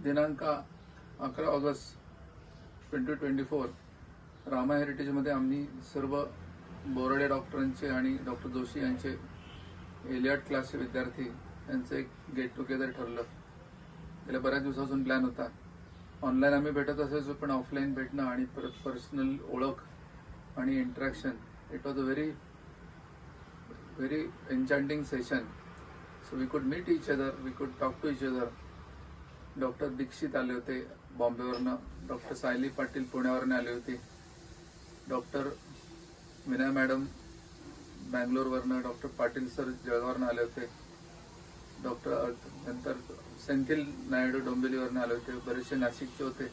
दिनांक 11 ऑगस्ट 2024 रामा हेरिटेजमध्ये आम्ही सर्व बोराडे डॉक्टरांचे आणि डॉक्टर जोशी यांचे एलियट क्लासचे विद्यार्थी यांचं एक गेट टुगेदर ठरलं. गेल्या बऱ्याच दिवसापासून प्लॅन होता. ऑनलाईन आम्ही भेटत असायचो, पण ऑफलाईन भेटणं आणि परत पर्सनल ओळख आणि interaction, it was a very very enchanting session. So we could meet each other, we could talk to each other. Doctor Dixit आले होते बॉम्बेवरनं, डॉक्टर सायली पाटील पुण्यावरनं आली होती, डॉक्टर विनय मॅडम बँगलोरवरनं, डॉक्टर पाटील सर जळगाववरनं आले होते, डॉक्टर नंतर सेंथिल नायडू डोंबिवलीवरनं आले होते, बरेचसे नाशिकचे होते.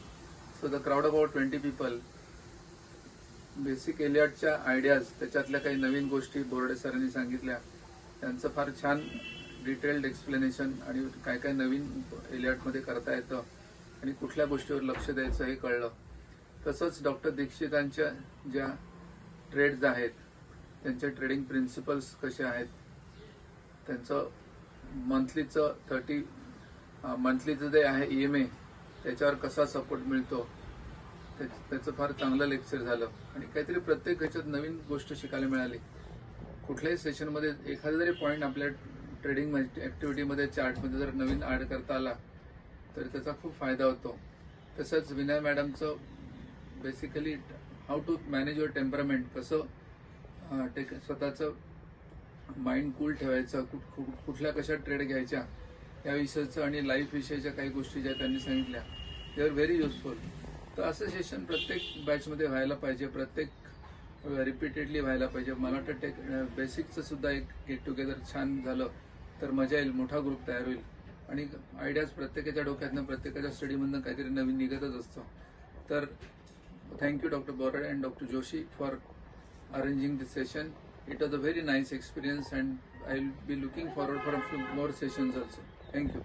So the crowd about 20 people. Basic एलियटच्या आयडियाज, त्याच्यातल्या काही नवीन गोष्टी बोर्डे सरांनी सांगितल्या, त्यांचं फार छान डिटेल्ड एक्सप्लेनेशन आणि काय काय नवीन एलियटमध्ये करता येतं आणि कुठल्या गोष्टीवर लक्ष द्यायचं हे कळलं. तसंच डॉक्टर दीक्षितांच्या ज्या ट्रेड्स आहेत, त्यांचे ट्रेडिंग प्रिन्सिपल्स कसे आहेत, त्यांचं मंथलीचं जे आहे EMA, त्याच्यावर कसा सपोर्ट मिळतो, त्याचं फार चांगलं लेक्चर झालं आणि काहीतरी प्रत्येक ह्याच्यात नवीन गोष्ट शिकायला मिळाली. कुठल्याही सेशनमध्ये एखादा जरी पॉईंट आपल्या ट्रेडिंग ऍक्टिव्हिटीमध्ये चार्टमध्ये जर नवीन ऍड करता आला तर त्याचा खूप फायदा होतो. तसंच विनय मॅडमचं basically how to manage your temperament, कसं स्वतःचं माइंड कूल ठेवायचं, कुठल्या कशा ट्रेड घ्यायच्या याविषयीचं आणि लाईफ विषयीच्या काही गोष्टी ज्या त्यांनी सांगितल्या, दे आर व्हेरी युजफुल. तर असं सेशन प्रत्येक बॅचमध्ये व्हायला पाहिजे, प्रत्येक रिपीटेडली व्हायला पाहिजे. मला वाटतं बेसिकचं सुद्धा एक गेट टुगेदर छान झालं तर मजा येईल, मोठा ग्रुप तयार होईल आणि आयडियाज प्रत्येकाच्या डोक्यातनं, प्रत्येकाच्या स्टडीमधनं काहीतरी नवीन निघतच असतं. तर thank you doctor Borade and doctor Joshi for arranging this session. It was a very nice experience and I will be looking forward for a few more sessions also. Thank you.